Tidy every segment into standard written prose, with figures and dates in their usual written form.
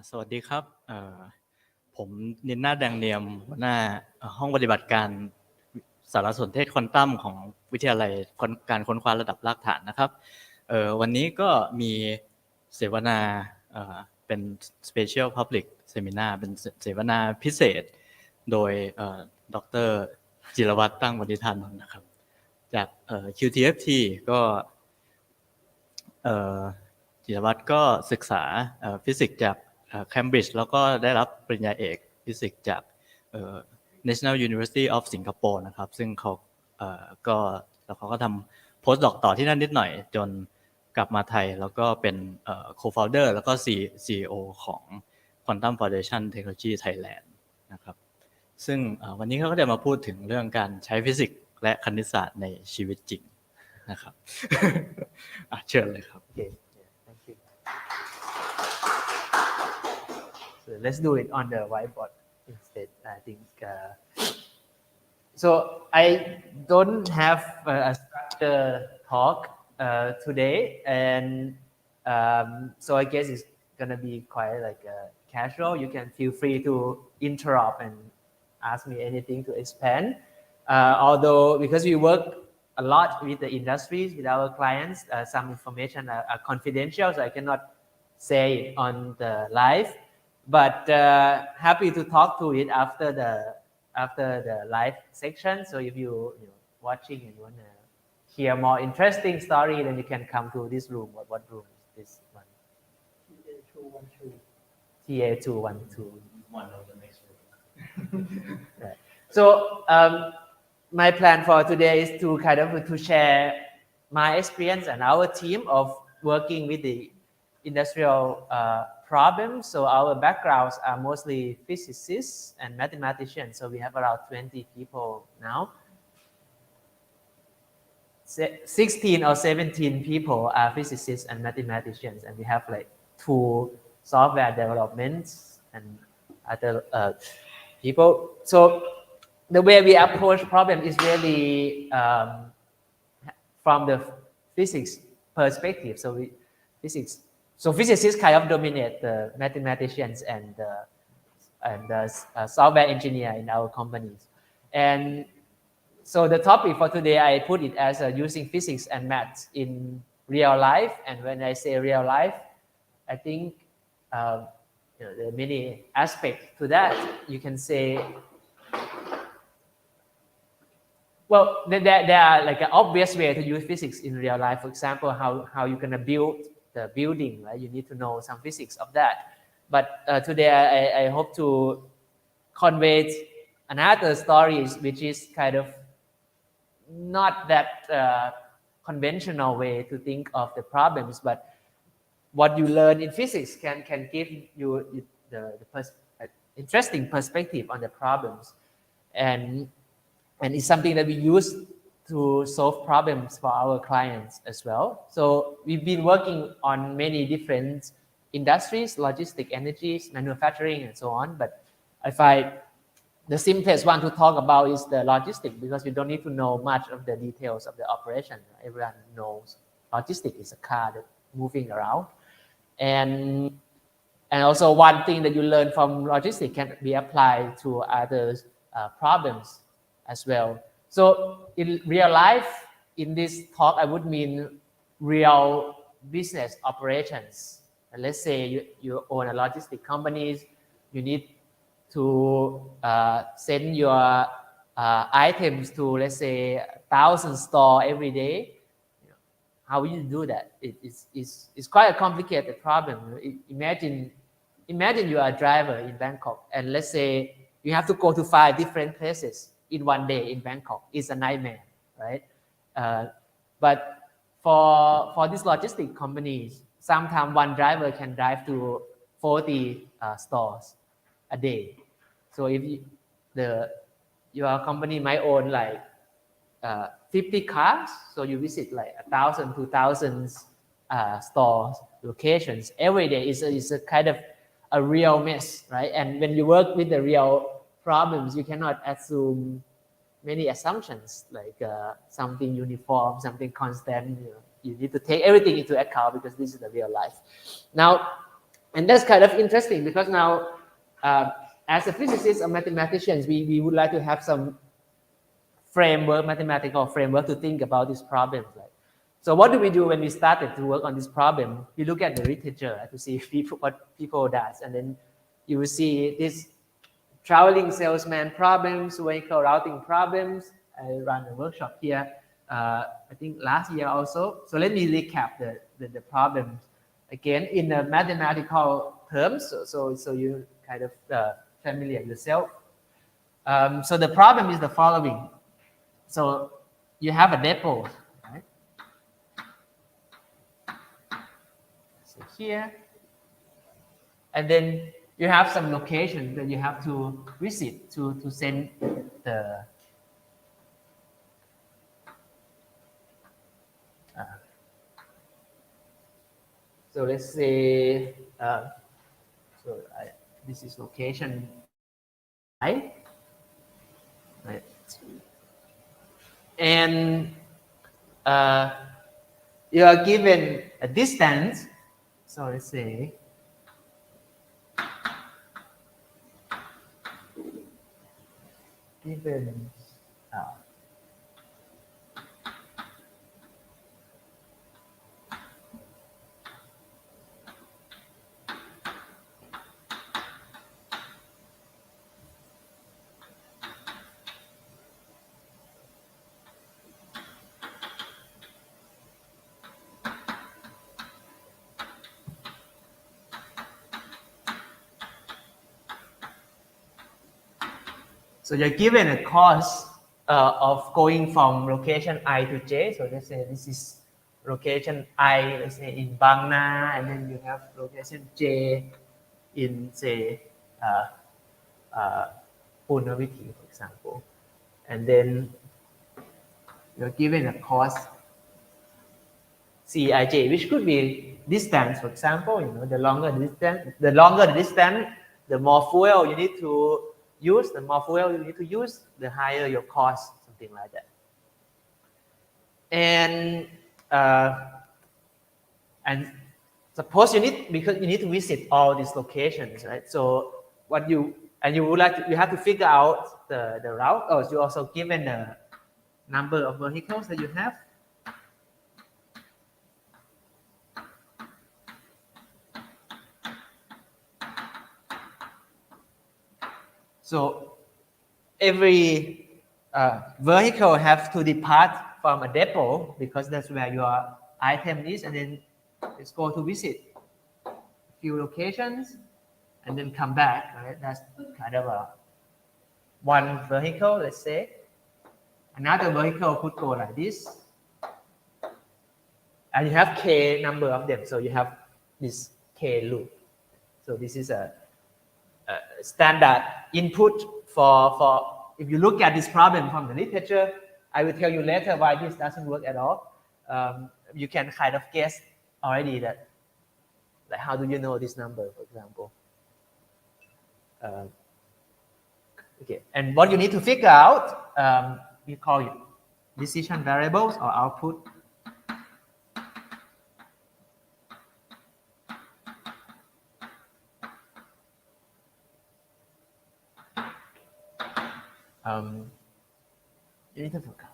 สวัสดีครับผมนินนาแดงเนียมหัวหน้าห้องปฏิบัติการสารสนเทศควอนตัมของวิทยาลัยการค้นคว้าระดับรากฐานนะครับวันนี้ก็มีเสวนาเป็น Special Public Seminar เป็นเสวนาพิเศษโดยดร.จิรวัฒน์ตั้งวณิธานนท์นะครับจาก QTFT ก็จิรวัฒน์ก็ศึกษาฟิสิกส์จากเคมบริดจ์แล้วก็ได้รับปริญญาเอกฟิสิกส์จากNational University of Singapore นะครับซึ่งเขาก็ทำโพสต์ดอกต่อที่นั่นนิดหน่อยจนกลับมาไทยแล้วก็เป็นco-founder แล้วก็ CEO ของ Quantum Foundation Technology Thailand นะครับซึ่งวันนี้เขาก็จะมาพูดถึงเรื่องการใช้ฟิสิกส์และคณิตศาสตร์ในชีวิตจริงนะครับ เชิญเลยครับ Okay, yeah, thank you. So let's do it on the whiteboard instead. I think. So I don't have a structured talk today, and so I guess it's gonna be quite like casual. You can feel free to interrupt and ask me anything to expand. Although because we work a lot with the industries, with our clients, some information are confidential, so I cannot say it on the live. But happy to talk to it after the live section. So if you're watching and you want to hear more interesting story, then you can come to this room. What room is this one? TA212. One of the next room. Right. So my plan for today is to kind of to share my experience and our team of working with the industrial problems. So our backgrounds are mostly physicists and mathematicians. So we have around 20 people now. 16 or 17 people are physicists and mathematicians, and we have like 2 software developments and other people. So the way we approach problem is really from the physics perspective. So physicists kind of dominate the mathematicians and the software engineer in our companies. And so the topic for today, I put it as using physics and maths in real life. And when I say real life, I think there are many aspects to that. You can say, well, there are like an obvious way to use physics in real life. For example, how you're gonna build the building, right? You need to know some physics of that. But today I hope to convey another story, which is kind of not that conventional way to think of the problems, but what you learn in physics can give you the interesting perspective on the problems, and it's something that we use to solve problems for our clients as well. So we've been working on many different industries, logistics, energies, manufacturing, and so on. But I find the simplest one to talk about is the logistics, because you don't need to know much of the details of the operation. Everyone knows logistics is a car that's moving around. And also one thing that you learn from logistics can be applied to other problems as well. So in real life, in this talk, I would mean real business operations. And let's say you own a logistic companies, you need to send your items to, let's say, 1,000 stores every day. How will you do that? It's quite a complicated problem. Imagine you are a driver in Bangkok, and let's say you have to go to 5 different places in one day in Bangkok. It's a nightmare, right? But for these logistic companies, sometimes one driver can drive to 40 stores a day. So if your company might own like 50 cars, so you visit like 1,000, 2,000 stores, locations every day. Is a kind of a real mess, right? And when you work with the real problems, you cannot assume many assumptions like something uniform, something constant. You need to take everything into account because this is the real life. Now, And that's kind of interesting because now, as a physicist or mathematicians, we would like to have some framework, mathematical framework to think about these problems. Right? So what do we do when we started to work on this problem? We look at the literature to see what people does, and then you will see this traveling salesman problems, vehicle routing problems. I ran a workshop here, I think last year also. So let me recap the problems again in the mathematical terms, so you kind of familiar yourself. So the problem is the following. So you have a depot, right? So here, and then you have some location that you have to visit to send the so let's say this is location I, right? And you are given a distance. So let's say given so you're given a cost of going from location I to J. So let's say this is location I, let's say in Bang Na, and then you have location J in, say, Punawiti, for example. And then you're given a cost Cij, which could be distance, for example. The longer the distance, the more fuel you need to use. The more fuel you need to use, the higher your cost, something like that. And suppose you need to visit all these locations, right? So you have to figure out the route. Or you also given the number of vehicles that you have. So every vehicle have to depart from a depot because that's where your item is, and then it's go to visit a few locations and then come back. Right? That's kind of one vehicle, let's say. Another vehicle could go like this, and you have k number of them. So you have this k loop. So this is a standard input for if you look at this problem from the literature. I will tell you later why this doesn't work at all. You can kind of guess already that, like, how do you know this number, for example? Okay, and what you need to figure out, we call it decision variables or output. You need to figure out.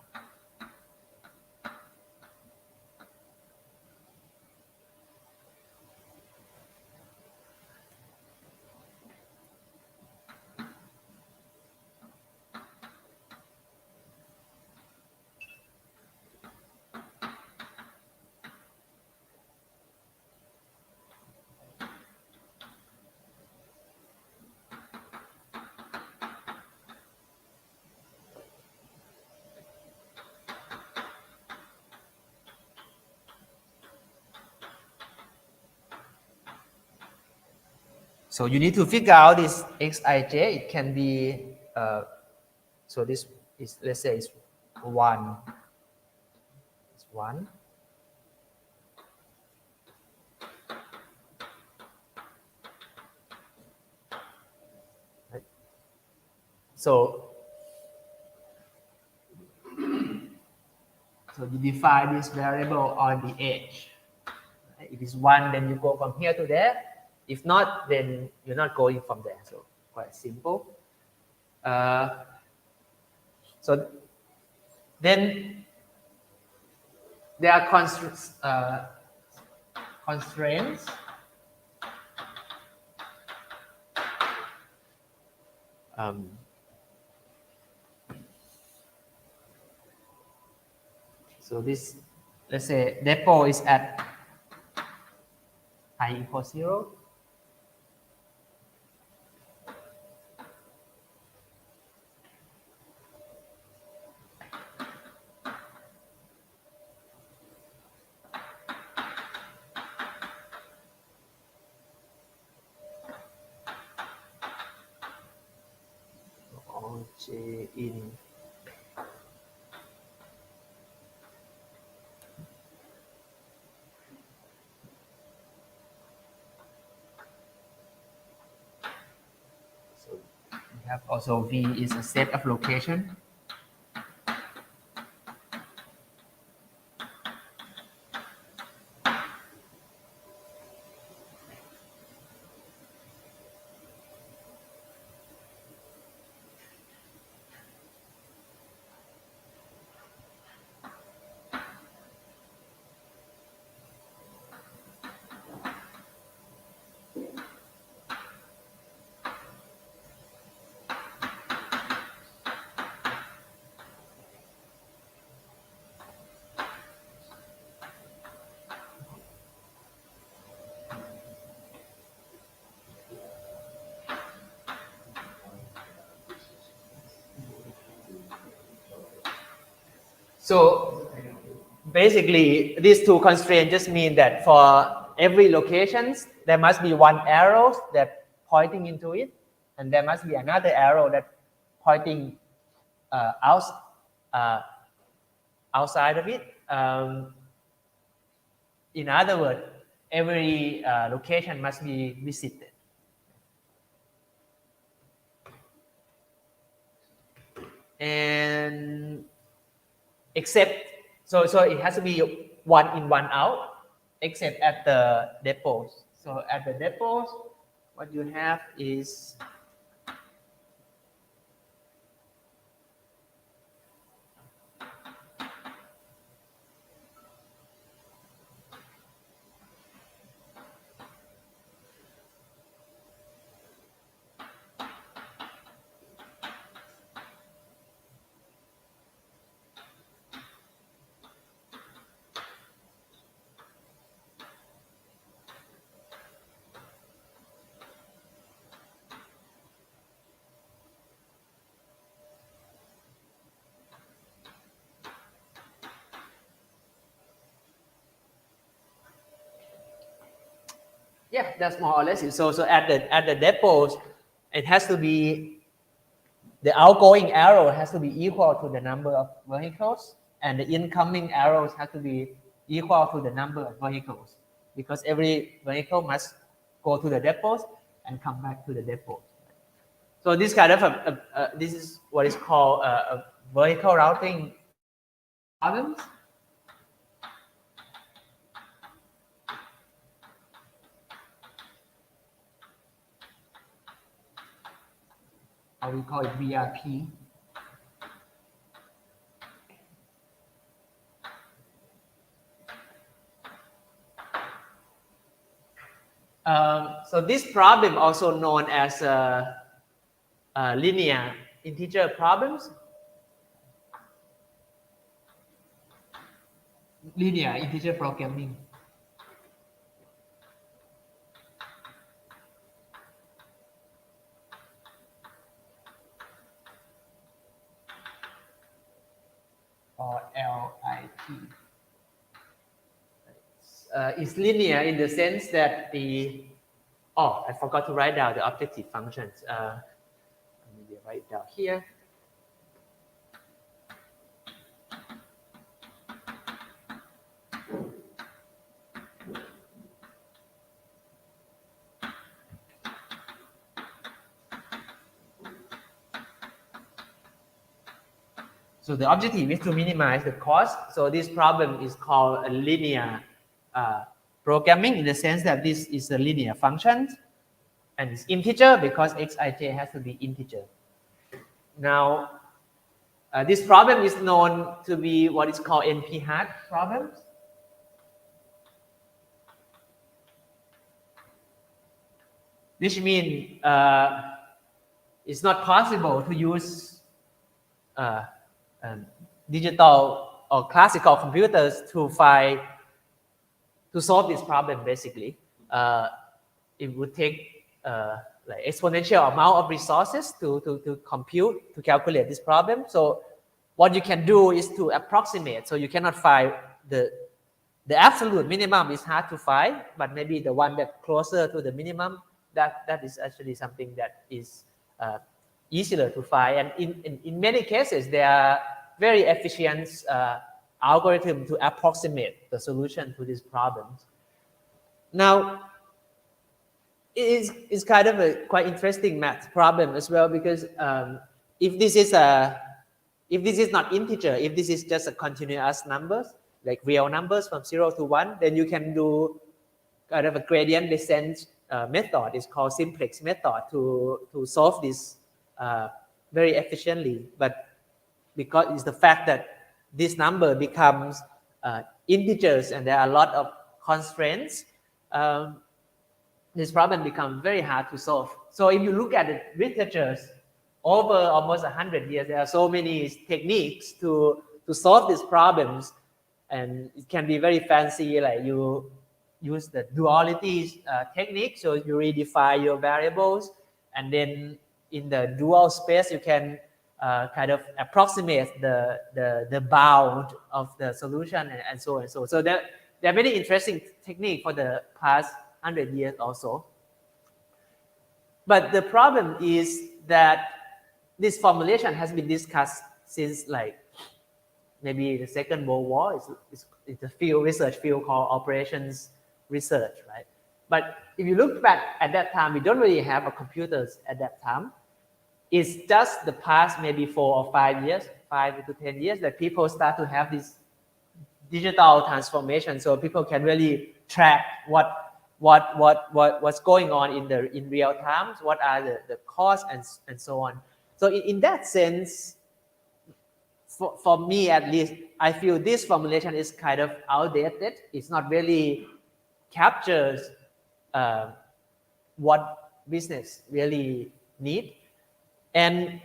So you need to figure out this xij. It can be, so this is, let's say it's 1. It's 1. Right. So you define this variable on the edge. Right. If it's 1, then you go from here to there. If not, then you're not going from there. So quite simple. So then there are constraints. So this, let's say depot is at I equals 0. All J in so we have also V is a set of location. So basically, these two constraints just mean that for every locations, there must be one arrow that pointing into it, and there must be another arrow that pointing outside of it. In other words, every location must be visited. And except, so it has to be one in, one out, except at the depots. So at the depots, what you have is yeah, that's more or less it. So at the depots, it has to be the outgoing arrow has to be equal to the number of vehicles, and the incoming arrows have to be equal to the number of vehicles, because every vehicle must go to the depots and come back to the depot. So this kind of this is what is called a vehicle routing problems. Or we call it VRP. So this problem also known as linear integer problems. Linear integer programming. Or LIT. It's linear in the sense that I forgot to write down the objective functions. Let me write it down here. So the objective is to minimize the cost. So this problem is called a linear programming in the sense that this is a linear function and it's integer because xij has to be integer. Now, this problem is known to be what is called NP-hard problems. Which means it's not possible to use digital or classical computers to solve this problem. Basically, it would take like exponential amount of resources to compute, to calculate this problem. So what you can do is to approximate. So you cannot find the absolute minimum is hard to find, but maybe the one that closer to the minimum, that is actually something that is easier to find. And in many cases, there are very efficient algorithms to approximate the solution to these problems. Now, it's kind of a quite interesting math problem as well, because if this is not integer, if this is just a continuous numbers, like real numbers from 0 to 1, then you can do kind of a gradient descent method. It's called simplex method to solve this very efficiently. But because it's the fact that this number becomes integers and there are a lot of constraints, this problem becomes very hard to solve. So if you look at the literatures over almost 100 years, there are so many techniques to solve these problems, and it can be very fancy, like you use the duality technique, so you redefine your variables, and then in the dual space you can kind of approximate the bound of the solution, and so on and so on. So there are many interesting techniques for the past 100 years also. But the problem is that this formulation has been discussed since like maybe the Second World War. It's a research field called operations research, right? But if you look back at that time, we don't really have computers at that time. It's just the past maybe 4 or 5 years, 5 to 10 years, that people start to have this digital transformation, so people can really track what's going on in real time, what are the costs and so on. So in that sense, for me at least, I feel this formulation is kind of outdated. It's not really captures what business really need. And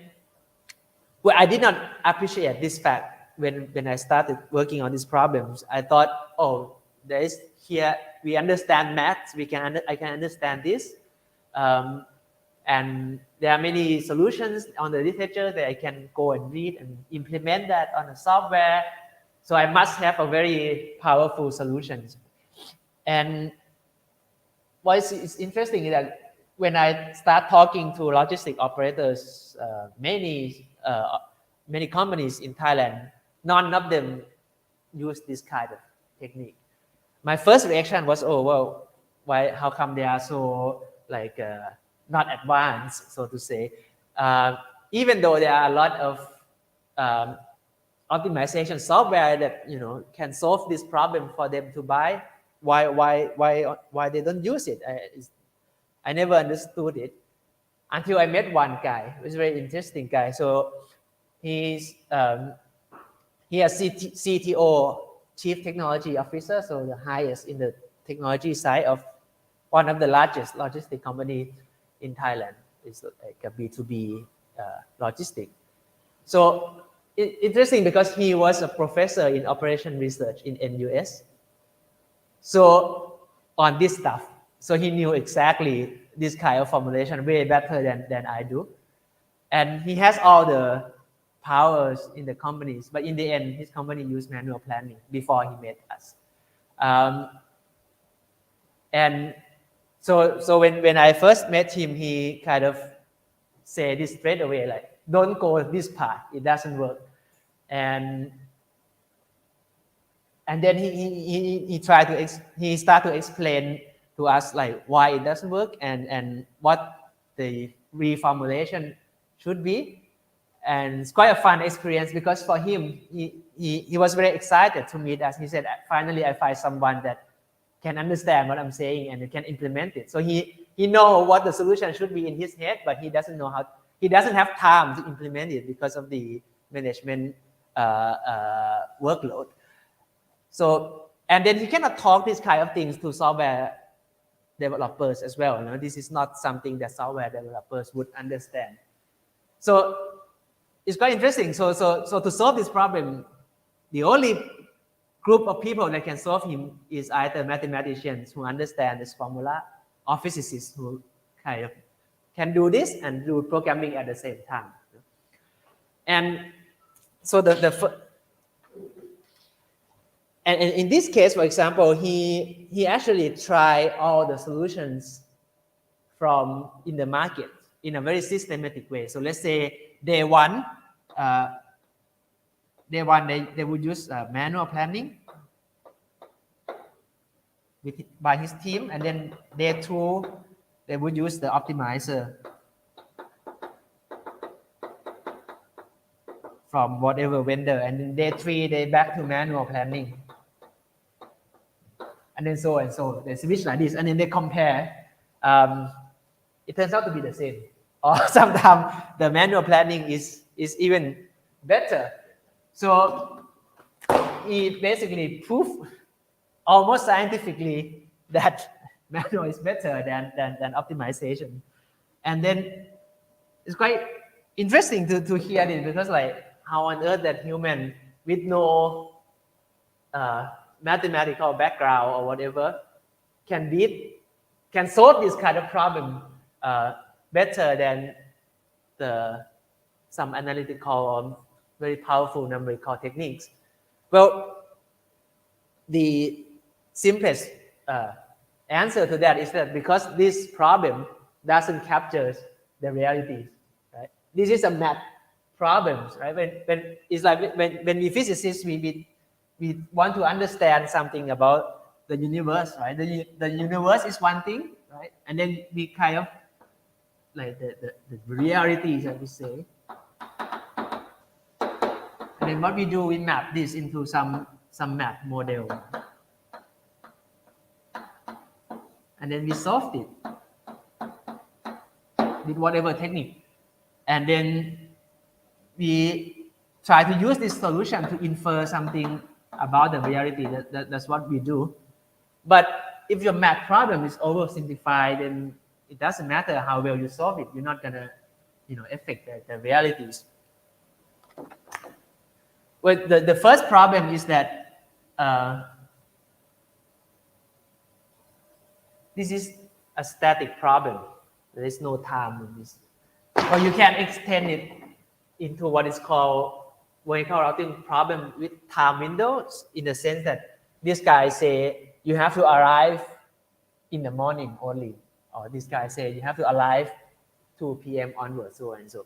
well, I did not appreciate this fact when I started working on these problems. I thought, oh, there is here, we understand maths, I can understand this. And there are many solutions on the literature that I can go and read and implement that on the software. So I must have a very powerful solution. And what is interesting is that when I start talking to logistic operators, many companies in Thailand, none of them use this kind of technique. My first reaction was, oh, well, how come they are so like not advanced, so to say, even though there are a lot of optimization software that can solve this problem for them to buy. Why they don't use it? I never understood it until I met one guy. It was a very interesting guy. So he has CTO, Chief Technology Officer, so the highest in the technology side of one of the largest logistic company in Thailand. It's like a B2B logistic. So interesting because he was a professor in operation research in NUS. So on this stuff, so he knew exactly this kind of formulation way better than I do. And he has all the powers in the companies, but in the end, his company used manual planning before he met us. And so when I first met him, he kind of said this straight away, like, don't go this path, it doesn't work. And then he started to explain to us like why it doesn't work and what the reformulation should be. And it's quite a fun experience because for him, he was very excited to meet us. He said, finally, I find someone that can understand what I'm saying and can implement it. So he know what the solution should be in his head, but he doesn't know how. He doesn't have time to implement it because of the management workload. So and then he cannot talk these kind of things to software developers as well. You know, this is not something that software developers would understand. So it's quite interesting. So to solve this problem, the only group of people that can solve him is either mathematicians who understand this formula or physicists who kind of can do this and do programming at the same time. And so and in this case, for example, he actually tried all the solutions from in the market in a very systematic way. So let's say day one, they would use manual planning by his team, and then day two they would use the optimizer from whatever vendor, and then day three they back to manual planning, and then so and so they switch like this, and then they compare. It turns out to be the same, or sometimes the manual planning is even better. So he basically proved almost scientifically that manual is better than optimization. And then it's quite interesting to hear this, because like how on earth that human with no mathematical background or whatever can solve this kind of problem better than some analytical or very powerful numerical techniques. Well, the simplest answer to that is that because this problem doesn't capture the realities, right? This is a math problem, right? When it's like when we physicists we want to understand something about the universe, right? The universe is one thing, right? And then we kind of like the realities, I would say. And then what we do, we map this into some math model, and then we solved it with whatever technique, and then we try to use this solution to infer something about the reality. That's what we do. But if your math problem is oversimplified, then it doesn't matter how well you solve it. You're not gonna, affect the realities. Well, the first problem is that this is a static problem. There is no time in this. Or you can extend it into what is called vertical routing problem with time windows, in the sense that this guy say you have to arrive in the morning only, or this guy say you have to arrive 2 p.m. onwards, so and so.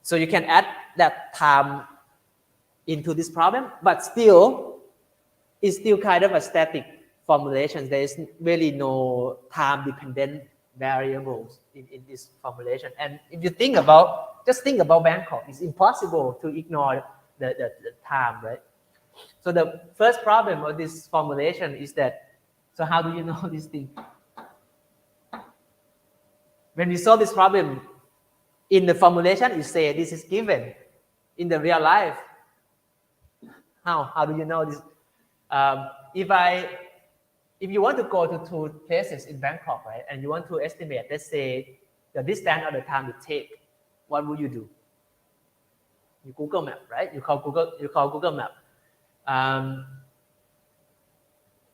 So you can add that time into this problem, but still, it's still kind of a static formulation. There is really no time-dependent variables in this formulation. And if you just think about Bangkok, it's impossible to ignore the time, right? So the first problem of this formulation is that, so how do you know this thing? When we solve this problem, in the formulation, you say this is given. In the real life, how do you know this? If you want to go to 2 places in Bangkok, right, and you want to estimate, let's say, the distance or the time it take, what would you do? You Google Map, right? You call Google Map.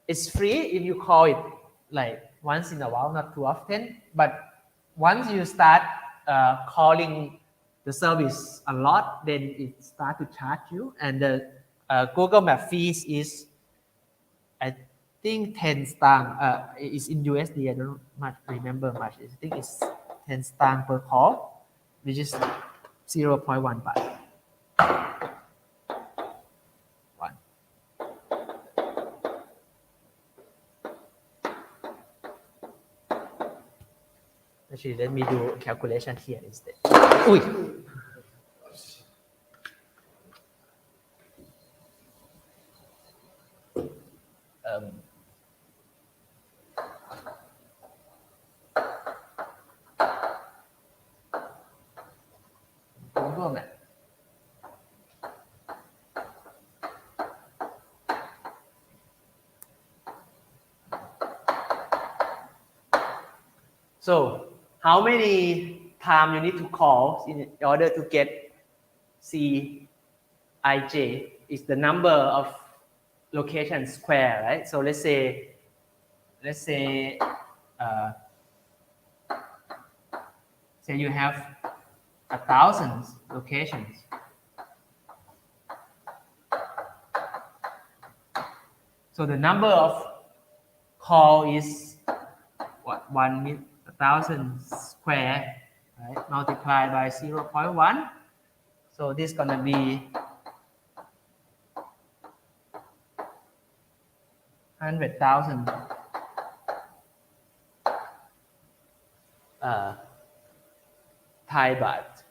It's free if you call it like once in a while, not too often. But once you start calling the service a lot, then it starts to charge you. And the Google Map fees is, I think 10 stang. It's in USD. I don't remember much. I think it's 10 stang per call, which is 0.1 baht. Actually, let me do a calculation here instead. Ui. Google Map. So how many times you need to call in order to get Cij is the number of location square, right? So let's say say you have 1,000 locations. So the number of call is what 1,000 square, right? Multiplied by 0.1. So this is gonna be 100,000 Thai baht.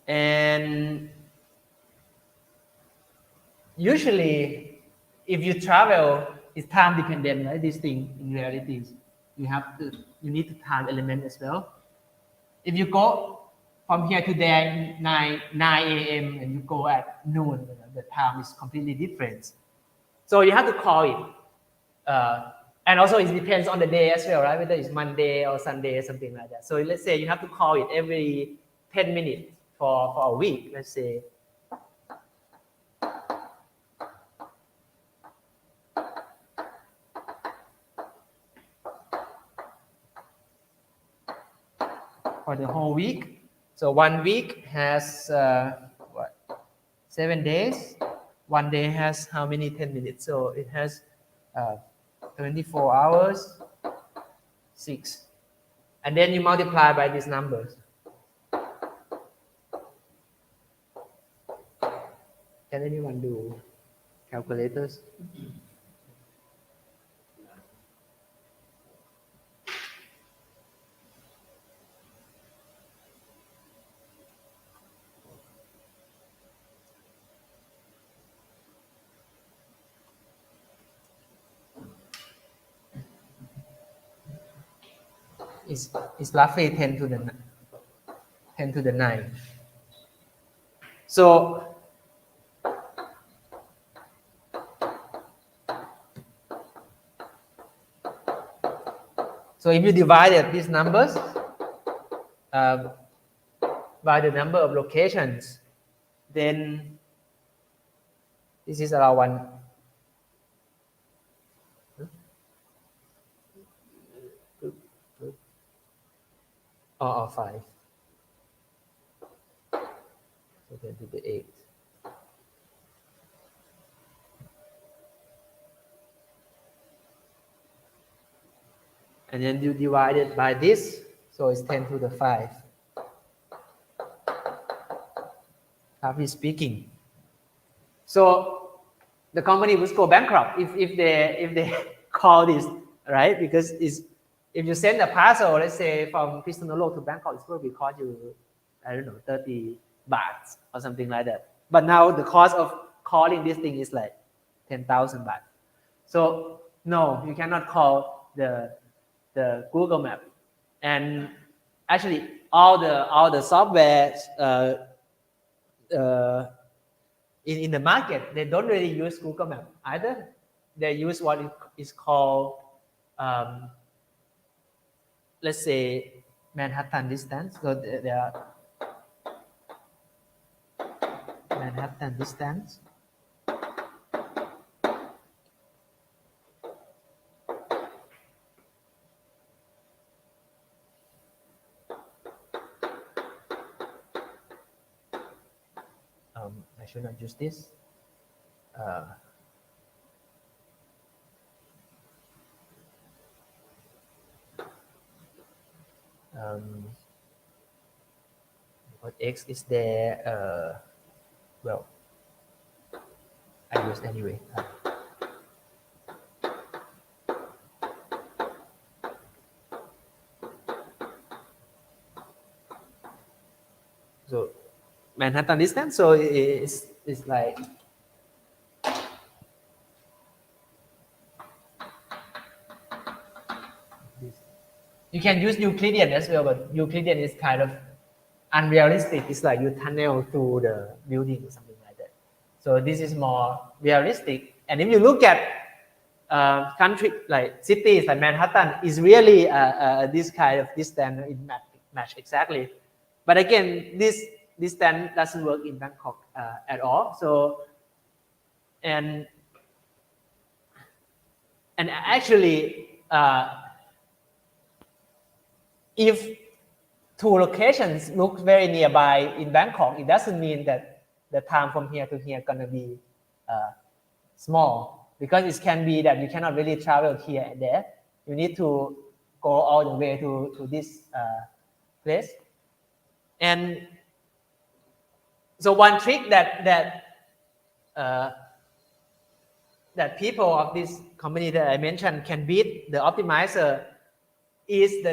And usually, if you travel, it's time dependent, right? This thing in reality, you need to time element as well. If you go from here to there 9 a.m. and you go at noon, the time is completely different. So you have to call it. And also it depends on the day as well, right? Whether it's Monday or Sunday or something like that. So let's say you have to call it every 10 minutes for a week, let's say. For the whole week. So 1 week has 7 days. 1 day has how many 10 minutes? So it has 24 hours, 6. And then you multiply by these numbers. Can anyone do calculators? It's roughly 10 to the 9. So if you divided these numbers by the number of locations, then this is around 1. Or 5. So 10 to the 8. And then you divide it by this, so it's 10 to the 5. Roughly speaking. So the company would go bankrupt if they call this, right? Because if you send a parcel, let's say from Pistonolo to Bangkok, it's probably cost you, I don't know, 30 baht or something like that. But now the cost of calling this thing is like 10,000 baht. So no, you cannot call the Google Map. And actually, all the software in the market, they don't really use Google Map either. They use what is called let's say Manhattan distance. So there are Manhattan distance. I should not use this. What X is there? Well, I use anyway. So Manhattan distance. So it's like this. You can use Euclidean as well, but Euclidean is kind of unrealistic. It's like you tunnel through the building or something like that. So this is more realistic. And if you look at country like cities like Manhattan, is really this kind of this standard in match exactly. But again, this standard doesn't work in Bangkok at all. So and actually, if two locations look very nearby in Bangkok, it doesn't mean that the time from here to here gonna be small, because it can be that you cannot really travel here and there. You need to go all the way to this place. And so one trick that people of this company that I mentioned can beat the optimizer is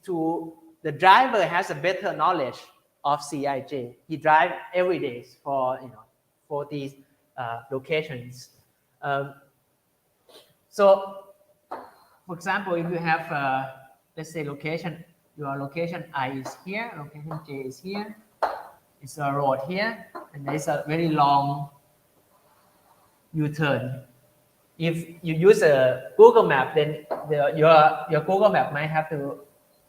to the driver has a better knowledge of CIJ. He drives every day for these locations. So, for example, if you have let's say your location I is here, location J is here, it's a road here, and there is a very long U-turn. If you use a Google map, then your Google map might have to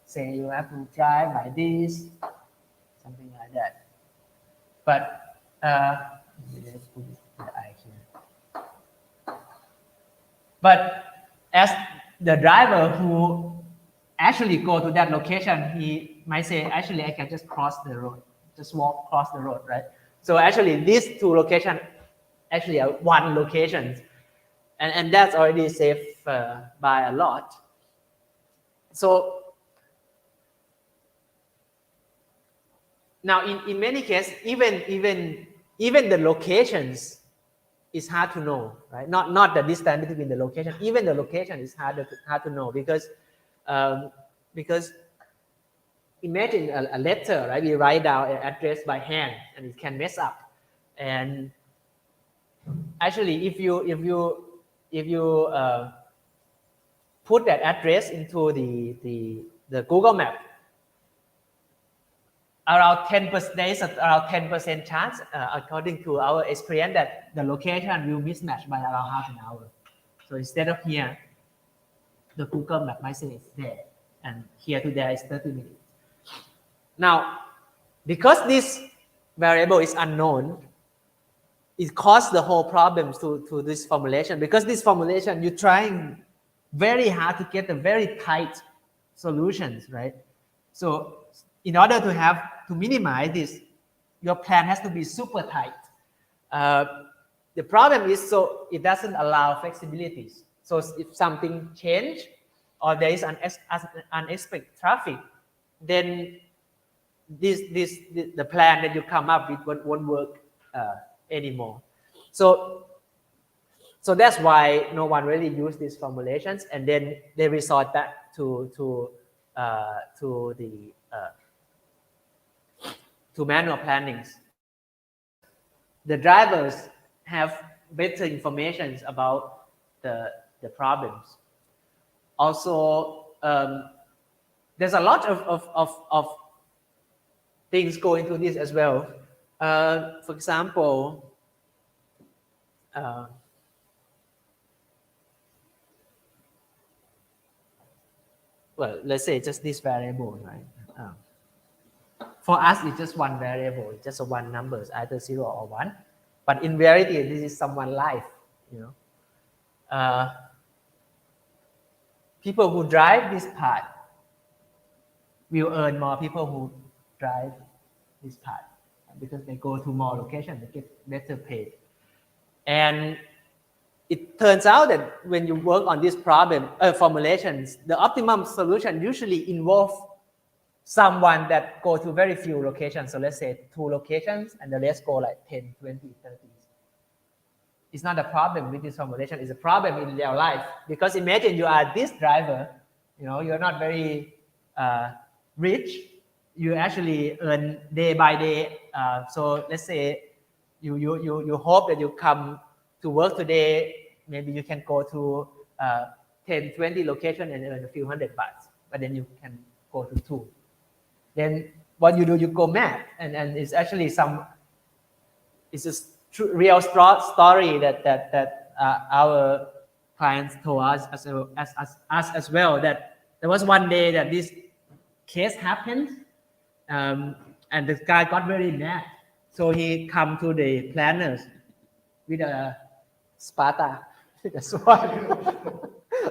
say you have to drive like this, something like that. But let's put the I here. But as the driver who actually go to that location, he might say, actually, I can just cross the road, just walk across the road, right? So actually, these two locations actually are one location. And that's already saved by a lot. So now in many cases, even the locations is hard to know, right? Not the distance between the location. Even the location is hard to know because imagine a letter, right? We write down an address by hand, and it can mess up. And actually, if you put that address into the Google map, around 10%, there is around 10% chance, according to our experience, that the location will mismatch by around half an hour. So instead of here, the Google map might say it's there, and here to there is 30 minutes. Now, because this variable is unknown, it caused the whole problem to this formulation. Because this formulation, you're trying very hard to get a very tight solutions, right? So in order to minimize this, your plan has to be super tight. The problem is, so it doesn't allow flexibilities. So if something change or there is unexpected traffic, then the plan that you come up with won't work anymore. So that's why no one really used these formulations, and then they resort back to manual plannings. The drivers have better information about the problems. Also, there's a lot of things go into this as well. For example, well, let's say just this variable, right? For us, it's just one variable, it's just one number, either 0 or 1. But in reality, this is someone's life, People who drive this part will earn more people who drive this part, because they go to more locations, they get better paid. And it turns out that when you work on this problem, formulations, the optimum solution usually involves someone that go to very few locations. So let's say 2 locations, and the rest go like 10, 20, 30. It's not a problem with this formulation, it's a problem in real life. Because imagine you are this driver, you're not very rich, you actually earn day by day. So let's say you hope that you come to work today, maybe you can go to 10, 20 locations and earn a few $100, but then you can go to 2. Then what you do, you go mad. And it's actually it's a real story that our clients told us as well, that there was one day that this case happened, and the guy got very mad. So he come to the planners with a Sparta, with a sword,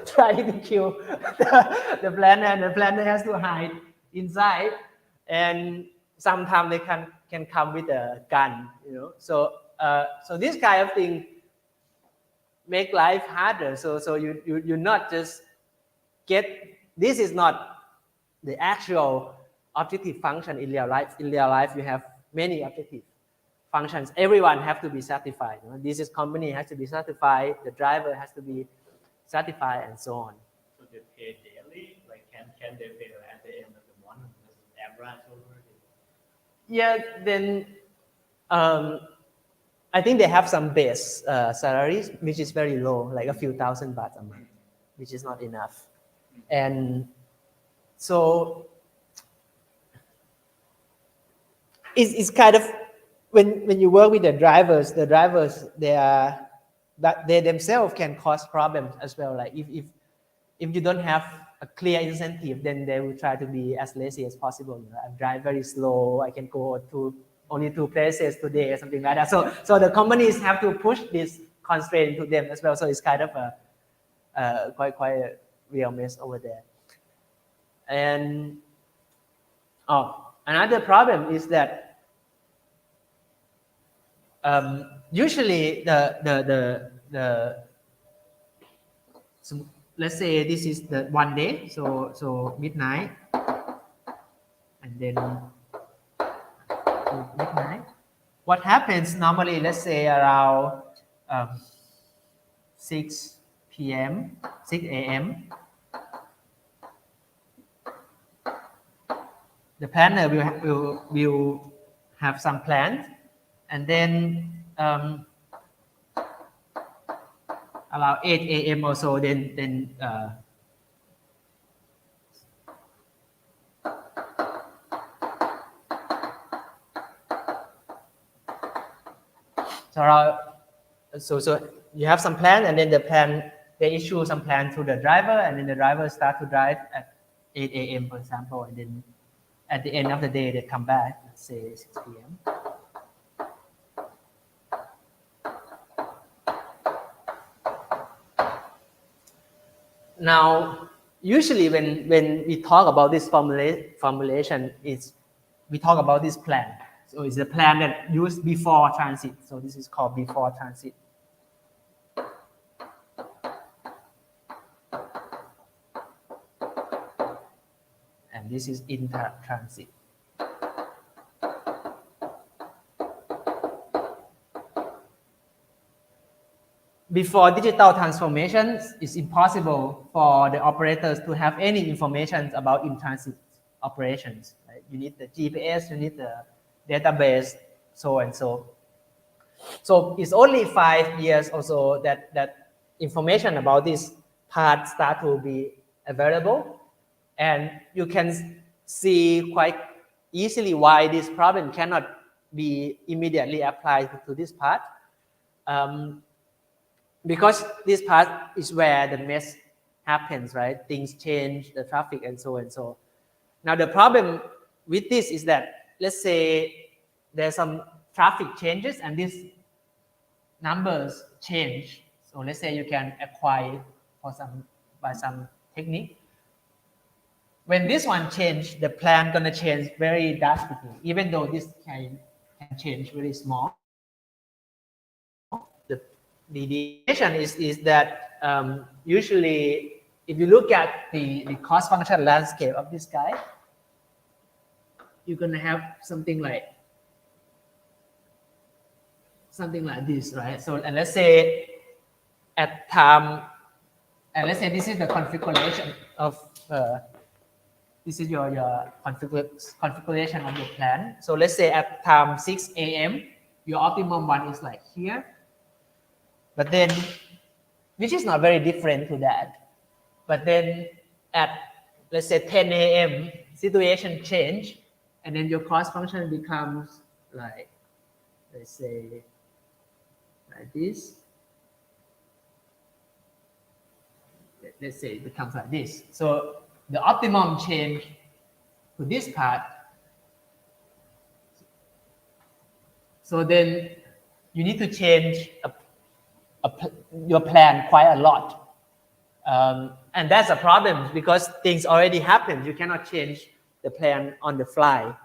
trying to kill the planner, and the planner has to hide inside. And sometimes they can come with a gun, So this kind of thing make life harder. So you not just get, this is not the actual objective function in real life. In real life, you have many objective functions. Everyone have to be satisfied. This company has to be satisfied. The driver has to be satisfied, and so on. So they pay daily. Like can they pay at the end of the month? Average over? Yeah, then I think they have some base salaries, which is very low, like a few thousand baht a month, which is not enough. And so it's kind of, when you work with the drivers they themselves can cause problems as well. Like if you don't have a clear incentive, then they will try to be as lazy as possible. I drive very slow. I can go to only 2 places today or something like that. So the companies have to push this constraint to them as well. So it's kind of quite a real mess over there. And another problem is that usually so let's say this is the one day, so midnight, and then midnight. What happens normally, let's say around 6 p.m., 6 a.m., the planner will have some plans, and then around 8 a.m. or so, then so you have some plan, and then they issue some plan to the driver, and then the driver start to drive at 8 a.m. for example, and then at the end of the day they come back, let's say 6 p.m. Now, usually when we talk about this formulation, we talk about this plan. So it's a plan that used before transit. So this is called before transit. And this is inter-transit. Before digital transformation, it's impossible for the operators to have any information about in-transit operations. Right? You need the GPS, you need the database, so and so. So it's only 5 years or so that information about this part start to be available, and you can see quite easily why this problem cannot be immediately applied to this part. Because this part is where the mess happens, right? Things change, the traffic, and so and so. Now the problem with this is that, let's say there's some traffic changes and these numbers change. So let's say you can acquire by some technique. When this one change, the plan gonna change very drastically, even though this can change very small. The deviation is that usually, if you look at the cost function landscape of this guy, you're gonna have something like this, right? So, and let's say at time, and let's say this is the configuration of this is your configuration of your plan. So let's say at time 6 a.m., your optimum one is like here. But then, which is not very different to that. But then at, let's say 10 a.m., situation change, and then your cost function becomes like, let's say, like this. Let's say it becomes like this. So the optimum change to this part. So then you need to change your plan quite a lot. And that's a problem because things already happened. You cannot change the plan on the fly.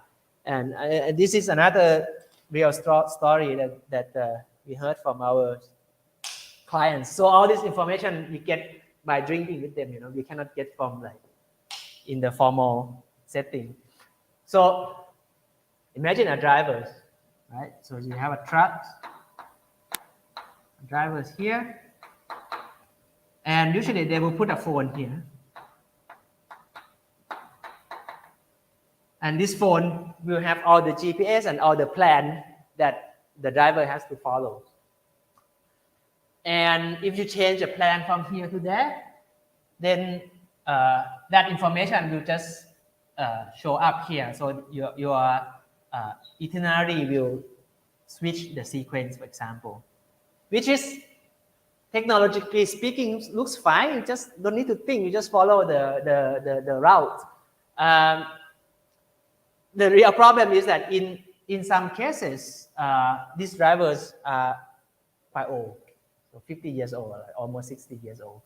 And this is another real story that we heard from our clients. So all this information we get by drinking with them, we cannot get from like in the formal setting. So imagine a driver, right? So you have a truck, drivers here, and usually they will put a phone here. And this phone will have all the GPS and all the plan that the driver has to follow. And if you change the plan from here to there, then that information will just show up here. So your itinerary will switch the sequence, for example, which is technologically speaking looks fine. You just don't need to think. You just follow the route. The real problem is that in some cases, these drivers are quite old, so 50 years old, like almost 60 years old.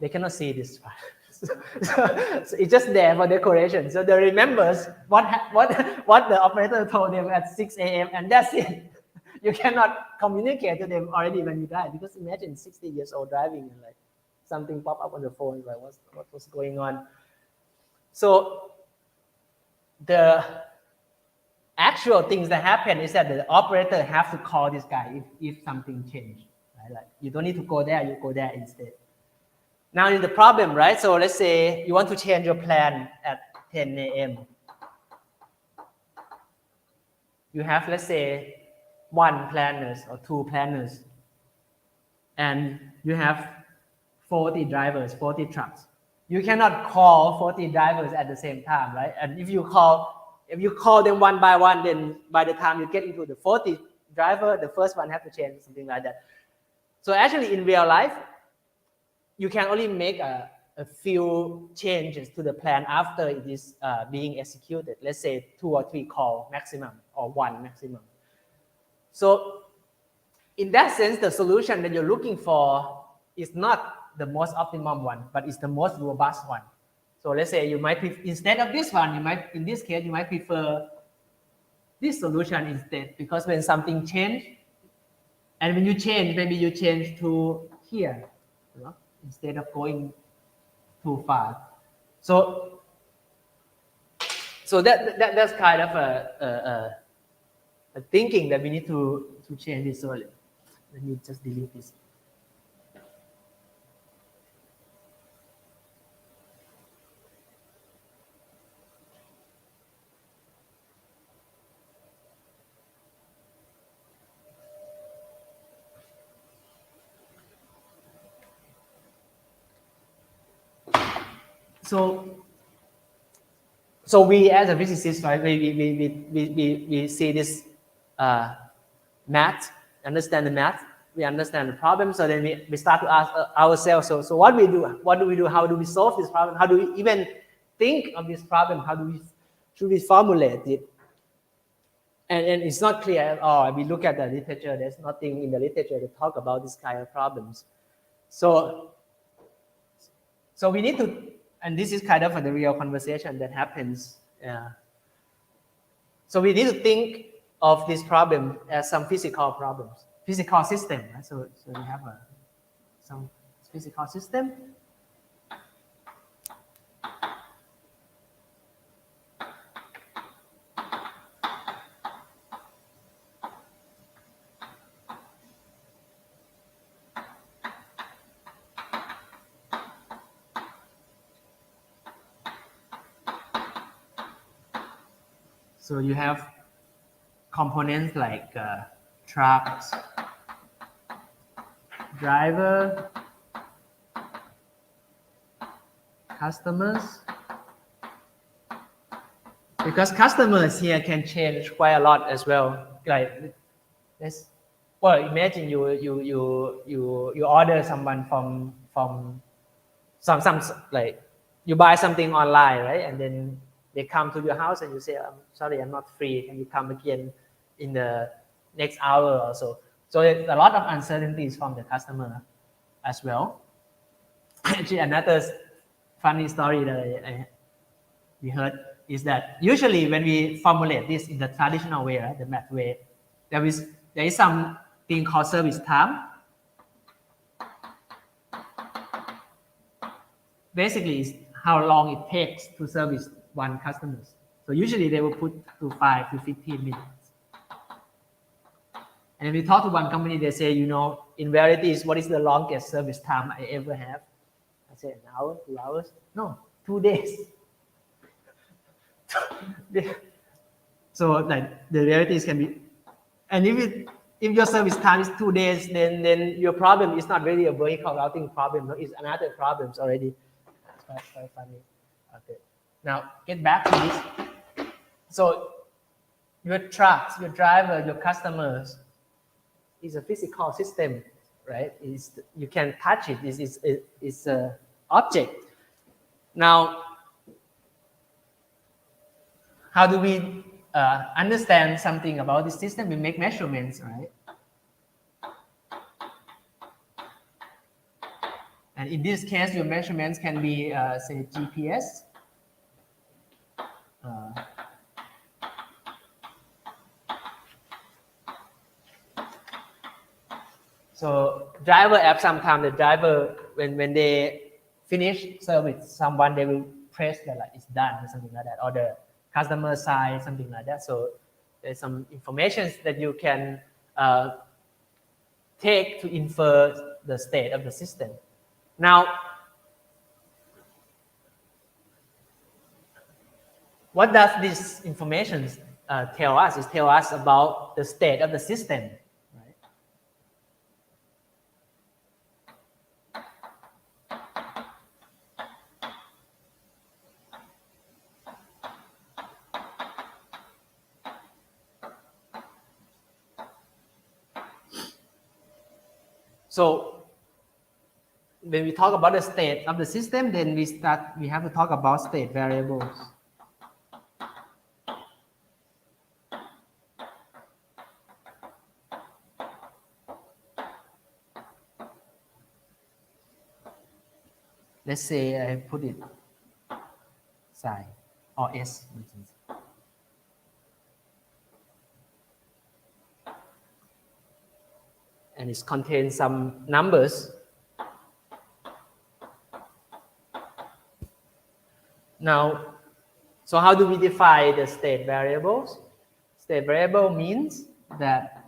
They cannot see this far. So it's just there for decoration. So they remembers what the operator told them at 6 a.m. and that's it. You cannot communicate to them already when you drive, because imagine 60 years old driving and like something pop up on the phone, like what was going on. So the actual things that happen is that the operator have to call this guy if something changed. Right? Like you don't need to go there, you go there instead. Now is the problem, right? So let's say you want to change your plan at 10 a.m. You have, let's say, 1 planners or 2 planners, and you have 40 drivers, 40 trucks. You cannot call 40 drivers at the same time, right? And if you call them one by one, then by the time you get into the 40 driver, the first one have to change, something like that. So actually in real life, you can only make a few changes to the plan after it is being executed. Let's say 2 or 3 call maximum, or 1 maximum. So in that sense, the solution that you're looking for is not the most optimum one, but it's the most robust one. So let's say you might, instead of this one, in this case, you might prefer this solution instead, because when something changes, and when you change, maybe you change to here, instead of going too far. So that's kind of a thinking that we need to change this. So let me just delete this. So we as a physicist, right, we see this math, understand the math, we understand the problem, so then we start to ask ourselves, so what do we do, how do we solve this problem, how do we even think of this problem, should we formulate it? And it's not clear at all. We look at the literature, there's nothing in the literature to talk about this kind of problems. So we need to, and this is kind of the real conversation that happens. So we need to think of this problem as some physical problems, physical system. Right? So we have some physical system. So you have components like trucks, driver, customers, because customers here can change quite a lot as well. Like, imagine you order someone from some like you buy something online, right? And then they come to your house and you say, "I'm sorry, I'm not free. Can you come again in the next hour or so?" So there's a lot of uncertainties from the customer as well. Actually, another funny story that we heard is that usually when we formulate this in the traditional way, right, the math way, there is something called service time. Basically, it's how long it takes to service one customer. So usually they will put to 5 to 15 minutes. And when we talk to one company, they say, in reality, what is the longest service time I ever have? I say, an hour, 2 hours? No, 2 days. So like the realities can be, and if your service time is 2 days, then your problem is not really a vehicle routing problem. No, it's another problem already. That's quite funny. Okay. Now get back to this. So your trucks, your driver, your customers is a physical system, right? You can touch it. It's an object. Now, how do we understand something about this system? We make measurements, right? And in this case, your measurements can be, say, GPS. So driver app, sometimes the driver, when they finish service someone, they will press that like it's done or something like that, or the customer side, something like that. So there's some information that you can take to infer the state of the system. Now, what does this information tell us? It tells us about the state of the system. So when we talk about the state of the system, then we have to talk about state variables. Let's say I put it psi or S. And it contains some numbers. Now, so how do we define the state variables? State variable means that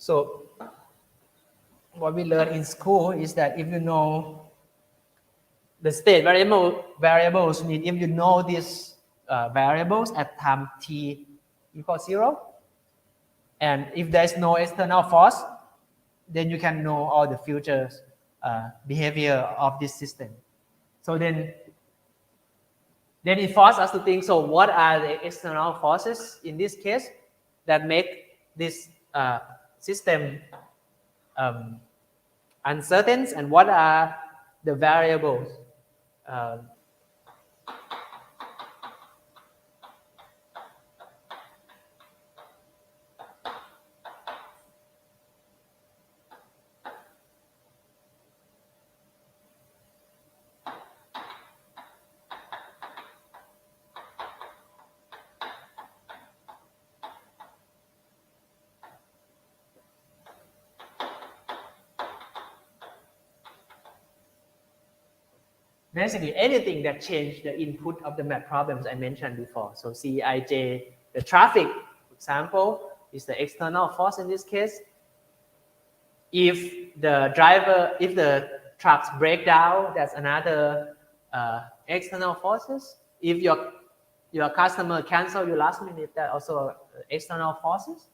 so what we learn in school is that if you know the state variables mean if you know these variables at time t equals 0, and if there's no external force, then you can know all the future behavior of this system. So then it forces us to think, so what are the external forces in this case that make this system uncertain, and what are the variables basically anything that change the input of the math problems I mentioned before. So Cij, the traffic, for example, is the external force in this case. If the trucks break down, that's another external forces. If your customer cancel you last minute, that also external forces.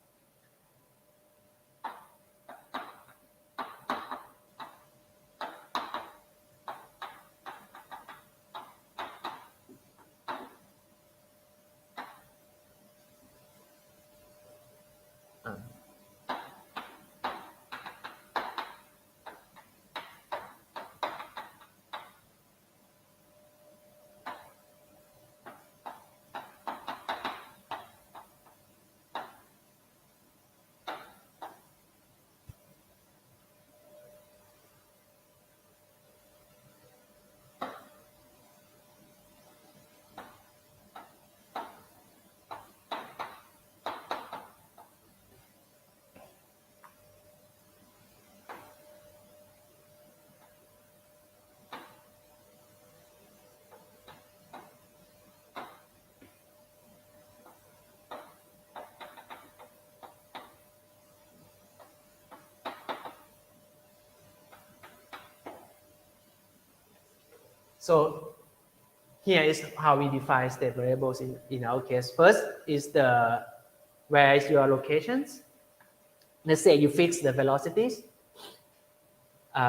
So here is how we define state variables in our case. First is where is your locations. Let's say you fix the velocities.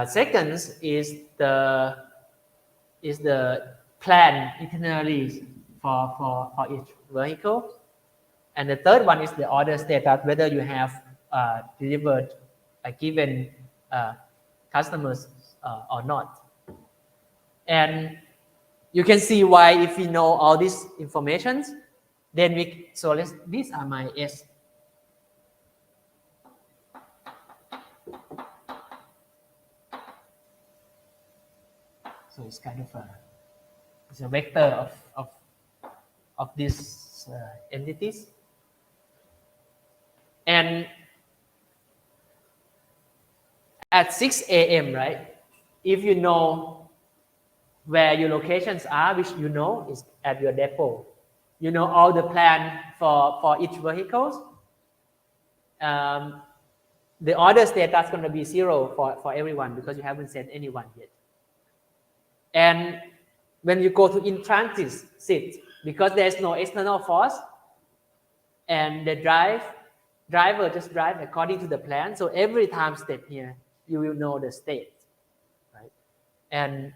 Second is the plan itineraries for each vehicle. And the third one is the order status, whether you have delivered a given customers or not. And you can see why if we know all these informations, then these are my S. So it's kind of it's a vector of these entities. And at 6 a.m., right, if you know where your locations are, which you know is at your depot, you know all the plan for each vehicles, the order status is going to be 0 for everyone because you haven't sent anyone yet. And when you go to in transit, because there's no external force, and the driver just drive according to the plan, so every time step here, you will know the state, right? And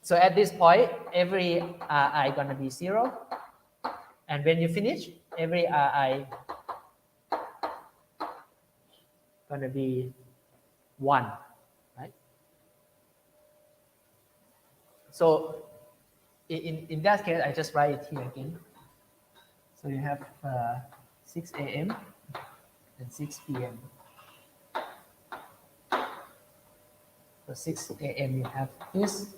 so at this point, every Ri gonna be 0, and when you finish, every Ri gonna be 1, right? So in that case, I just write it here again. So you have 6 a.m. and 6 p.m. So 6 a.m. you have this.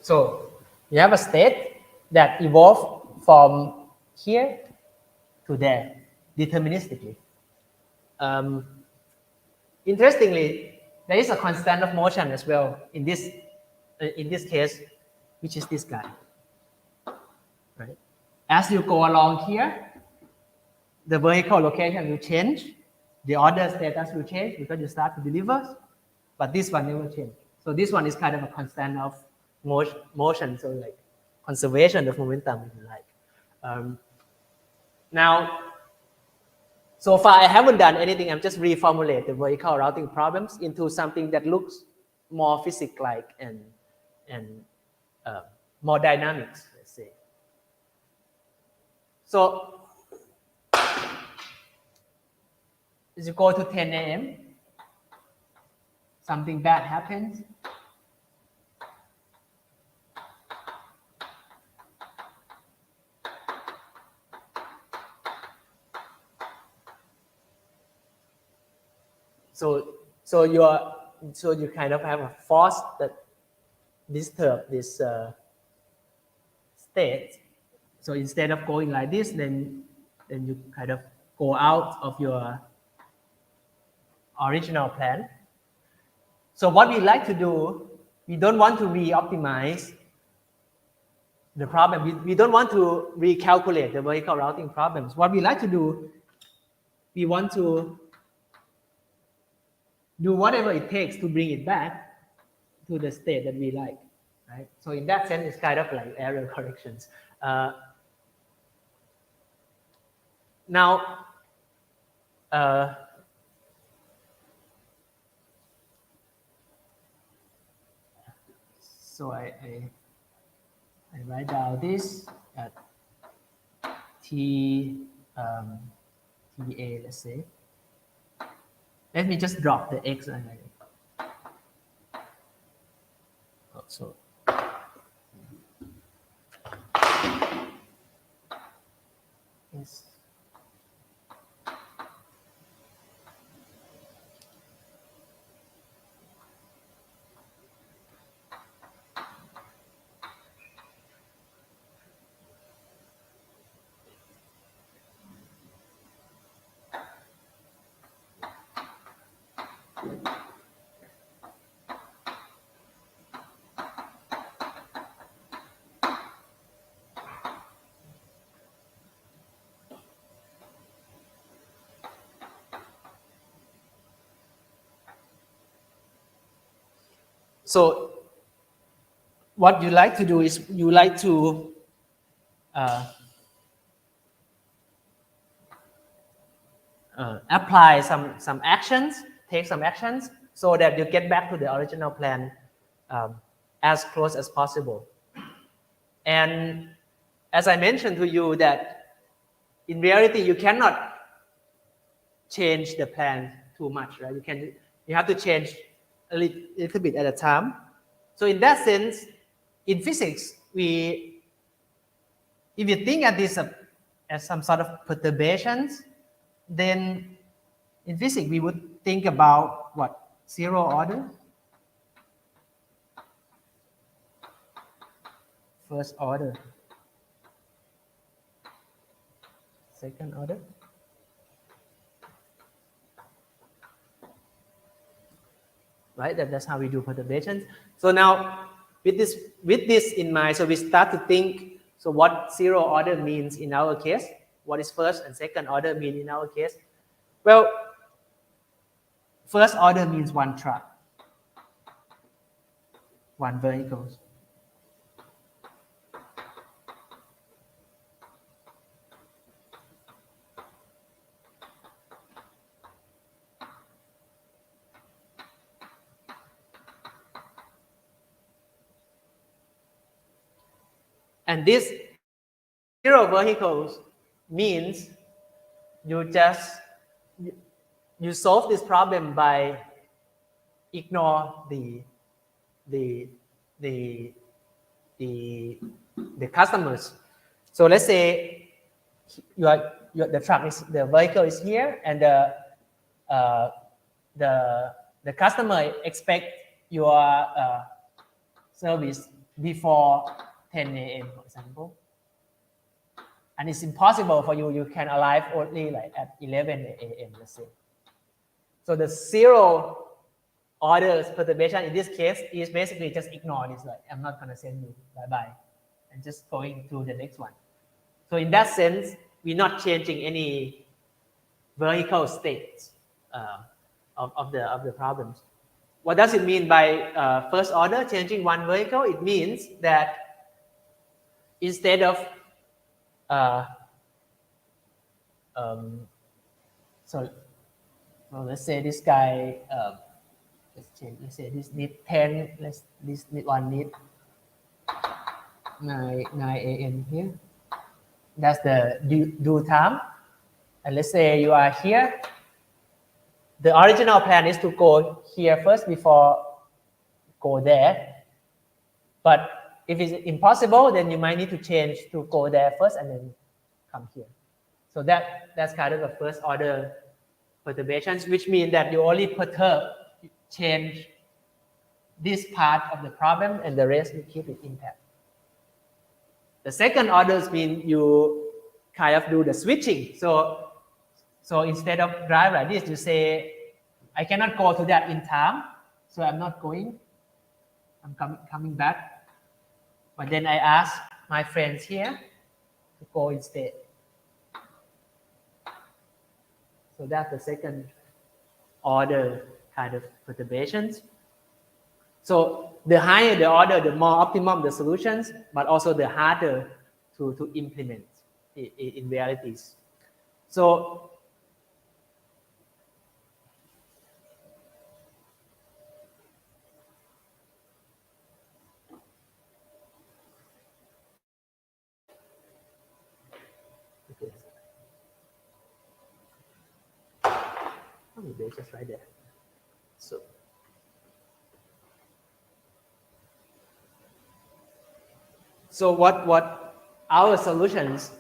So you have a state that evolved from here to there deterministically. Interestingly, there is a constant of motion as well in this case, which is this guy. Right? As you go along here, the vehicle location will change, the order status will change because you start to deliver, but this one never change. So this one is kind of a constant of motion, so like conservation of momentum, if you like. Now, so far I haven't done anything. I'm just reformulate the vehicle routing problems into something that looks more physics-like and more dynamics, let's say. So as you go to 10 a.m., something bad happens. so you kind of have a force that disturb this state. So instead of going like this, then you kind of go out of your original plan. So what we like to do, we don't want to re-optimize the problem. We don't want to recalculate the vehicle routing problems. What we like to do, we want to do whatever it takes to bring it back to the state that we like, right? So in that sense, it's kind of like error corrections. Now, so I write down this at TA, let's say. Let me just drop the X. So yes. So what you like to do is you like to apply some actions, take some actions, so that you get back to the original plan as close as possible. And as I mentioned to you that in reality you cannot change the plan too much, right? You have to change a little bit at a time. So in that sense, in physics, if you think at this as some sort of perturbations, then in physics we would think about what? Zero order, first order, second order, right? That's how we do perturbations. So now with this in mind, so we start to think, so what zero order means in our case, what is first and second order mean in our case? Well, first order means one truck, one vehicle. And this zero vehicles means you solve this problem by ignore the customers. So let's say the vehicle is here, and the customer expect your service before 10 a.m. for example, and it's impossible for you. You can arrive only like at 11 a.m. let's say. So the zero order perturbation in this case is basically just ignore this, like I'm not gonna send you, bye, and just going to the next one. So in that sense, we're not changing any vehicle states of the problems. What does it mean by first order changing one vehicle? It means that instead of so let's say this guy let's say this need 10, this one need 9 a.m. here. That's the due time. And let's say you are here. The original plan is to go here first before go there. But if it's impossible, then you might need to change to go there first and then come here. So that's kind of a first order perturbations, which mean that you only change this part of the problem and the rest you keep it intact. The second orders mean you kind of do the switching. So instead of drive like this, you say, I cannot go to that in time, so I'm not going. I'm coming back. But then I ask my friends here to go instead. So that's the second order kind of perturbations. So the higher the order, the more optimum the solutions, but also the harder to implement in realities. So they're just right there. So what our solutions?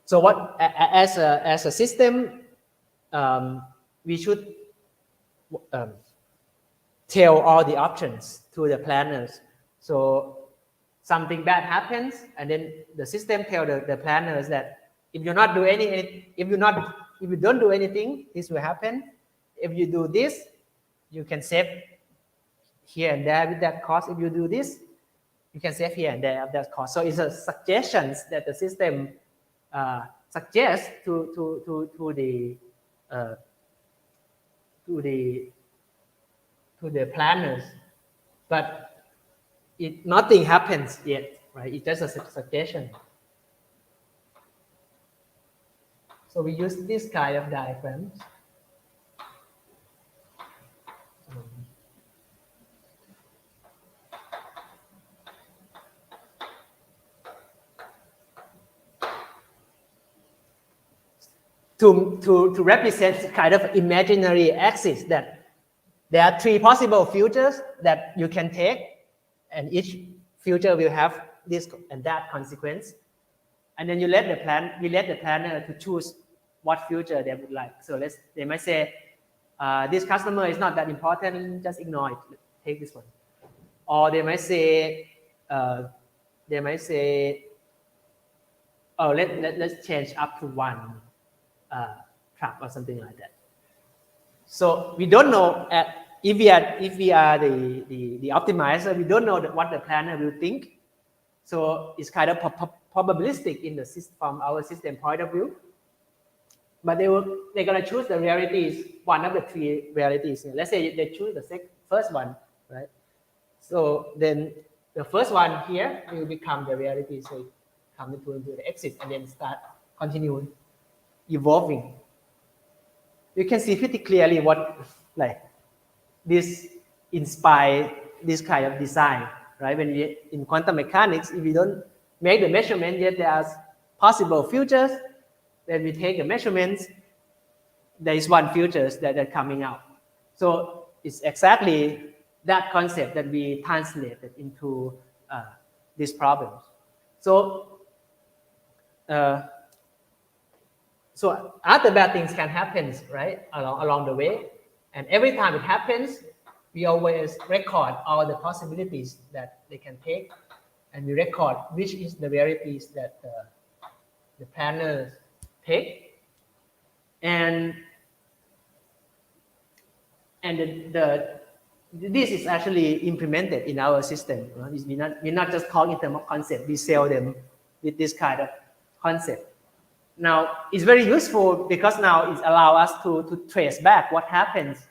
So what as a system, we should tell all the options to the planners. So something bad happens, and then the system tell the planners that if you don't do anything, this will happen. If you do this, you can save here and there with that cost. If you do this, you can save here and there of that cost. So it's a suggestions that the system suggests to the planners, but nothing happens yet, right? It's just a suggestion. So we use this kind of diagrams. To represent kind of imaginary axis that there are three possible futures that you can take, and each future will have this and that consequence, and then we let the planner to choose what future they would like. So they might say, this customer is not that important, just ignore it, take this one. Or they might say, oh, let's change up to one truck or something like that. So we don't know if we are the optimizer, we don't know what the planner will think. So it's kind of probabilistic in the system, from our system point of view. But they're going to choose the realities, one of the three realities. Let's say they choose the first one, right? So then the first one here will become the reality. So it comes into the exit and then continue evolving. You can see pretty clearly what this inspire this kind of design, right? When in quantum mechanics, if we don't make the measurement yet, there are possible futures. Then we take the measurements, there is one futures that are coming out. So it's exactly that concept that we translated into these problems. So other bad things can happen, right, along the way. And every time it happens, we always record all the possibilities that they can take, and we record which is the realities that the planners take. And this is actually implemented in our system. We're not just talking in terms of concept, we sell them with this kind of concept. Now, it's very useful because now it allows us to trace back what happens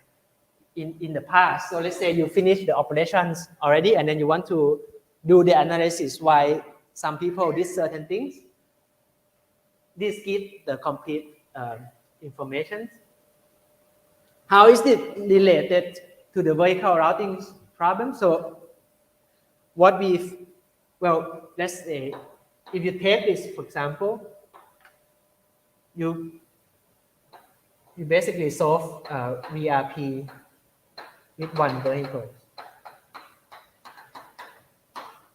in the past. So let's say you finish the operations already, and then you want to do the analysis why some people did certain things. This gives the complete information. How is it related to the vehicle routing problem? So let's say if you take this, for example, you basically solve VRP with one vehicle.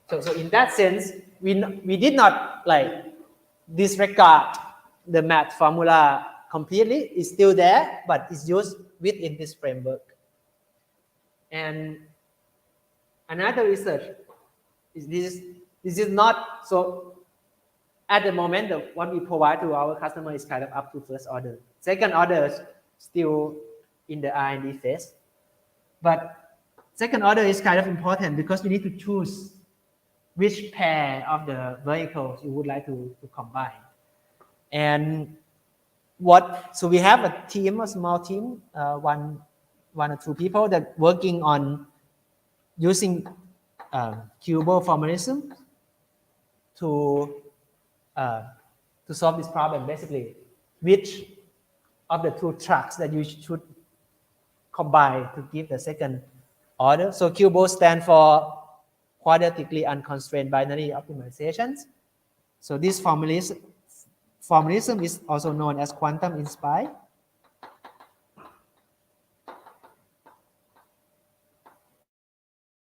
So in that sense, we did not disregard the math formula completely. It's still there, but it's used within this framework. And another research is this is not so. At the moment, what we provide to our customer is kind of up to first order. Second order is still in the R&D phase, but second order is kind of important because you need to choose which pair of the vehicles you would like to combine. And so we have a team, a small team, one or two people that working on using Cubo formalism to solve this problem. Basically, which of the two tracks that you should combine to give the second order. So Cubo stands for quadratically unconstrained binary optimizations. So this formalism is also known as quantum inspired.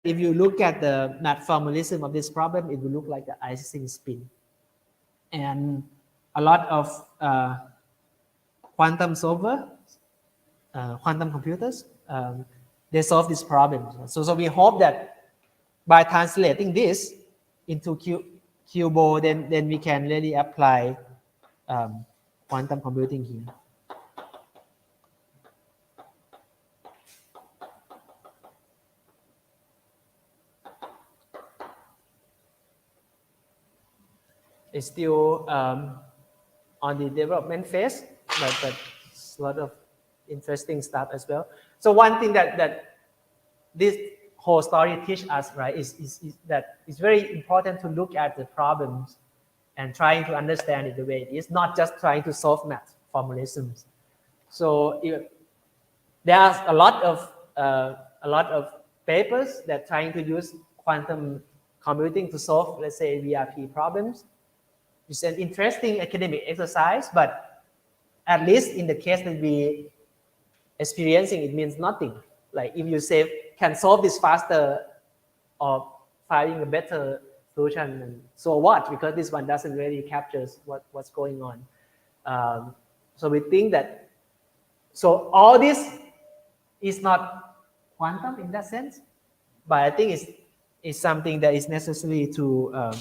If you look at the math formalism of this problem, it will look like the Ising spin. And a lot of quantum solver, quantum computers, they solve this problem. So we hope that by translating this into Cubo, then we can really apply quantum computing here. It's still on the development phase, but it's a lot of interesting stuff as well. So one thing that this whole story teaches us, right, is that it's very important to look at the problems and trying to understand it the way it is, not just trying to solve math formalisms. So there are a lot of papers that trying to use quantum computing to solve, let's say, VRP problems. It's an interesting academic exercise, but at least in the case that we experiencing, it means nothing. Like if you say can solve this faster or finding a better solution, and so what? Because this one doesn't really capture what's going on. So we think that so all this is not quantum in that sense, but I think it's something that is necessary to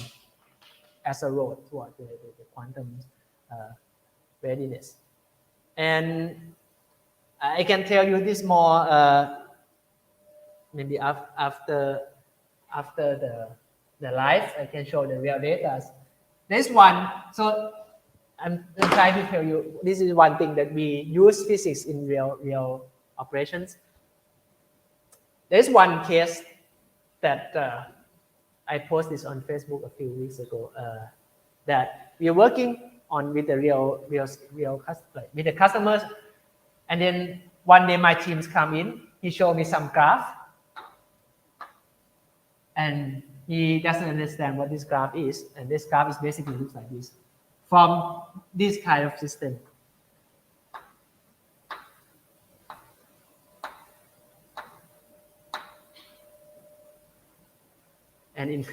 as a road toward the quantum readiness. And I can tell you this more maybe after the live. I can show the real data. This one, so I'm trying to tell you, this is one thing that we use physics in real operations. There's one case that I posted this on Facebook a few weeks ago, that we are working on with the real with the customers, and then one day my teams come in. He showed me some graph, and he doesn't understand what this graph is, and this graph is basically looks like this from this kind of system. And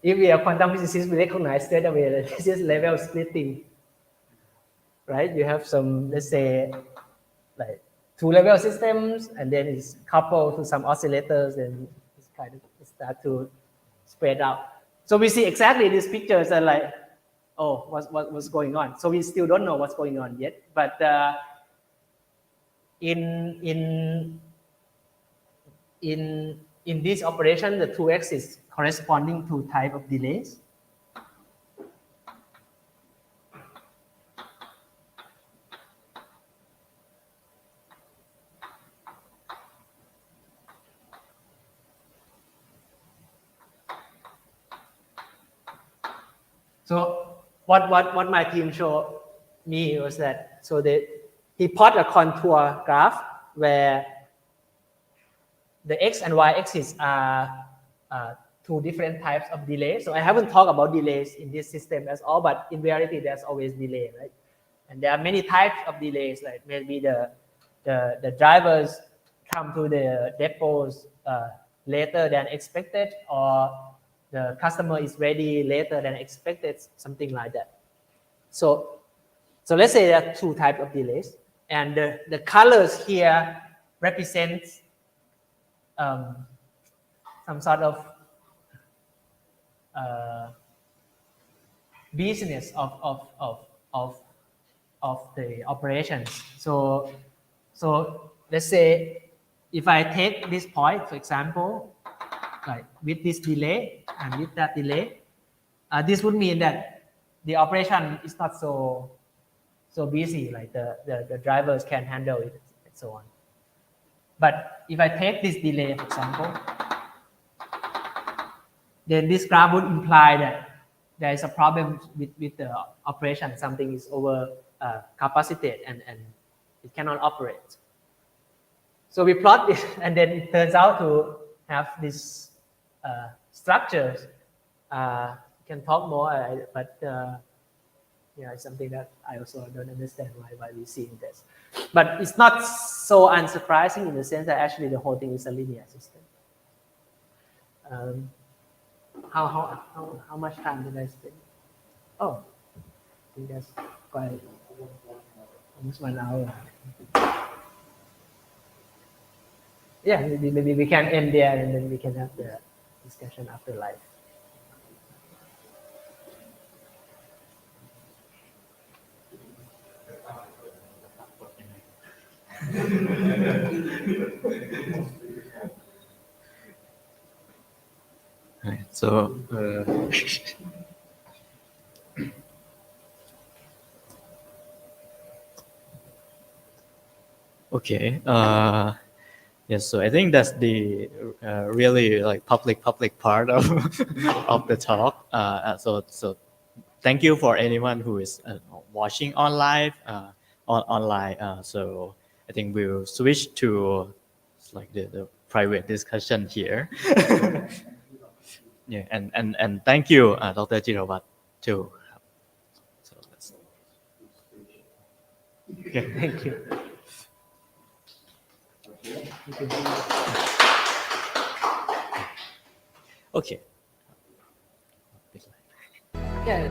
if we are quantum physicists, we recognize straight away that this is level splitting, right? You have some, let's say, like two-level systems, and then it's coupled to some oscillators, and it's kind of start to spread out. So we see exactly these pictures are like, oh, what's going on? So we still don't know what's going on yet, but in this operation, the 2x is corresponding to type of delays. So what my team showed me was that, so he plot a contour graph where the x and y axis are two different types of delay. So I haven't talked about delays in this system at all, but in reality, there's always delay, right? And there are many types of delays, like maybe the drivers come to the depots later than expected, or the customer is ready later than expected, something like that. So So let's say there are two types of delays, and the colors here represent some sort of business of the operations. So let's say if I take this point, for example, like with this delay and with that delay, this would mean that the operation is not so busy, like the drivers can handle it and so on. But if I take this delay, for example, then this graph would imply that there is a problem with the operation. Something is over capacitated and it cannot operate. So we plot this, and then it turns out to have this structures. Can talk more, but yeah, it's something that I also don't understand why we're seeing this. But it's not so unsurprising in the sense that actually the whole thing is a linear system. How much time did I spend? Oh, I think that's quite almost 1 hour. Yeah, maybe we can end there and then we can have the discussion after live. So okay. Yes, so I think that's the really like public part of of the talk. So thank you for anyone who is watching on live online. So I think we'll switch to like the private discussion here. Yeah, and thank you, Dr. Jiravat, too. So let's... Okay. Thank you. Okay. Yeah.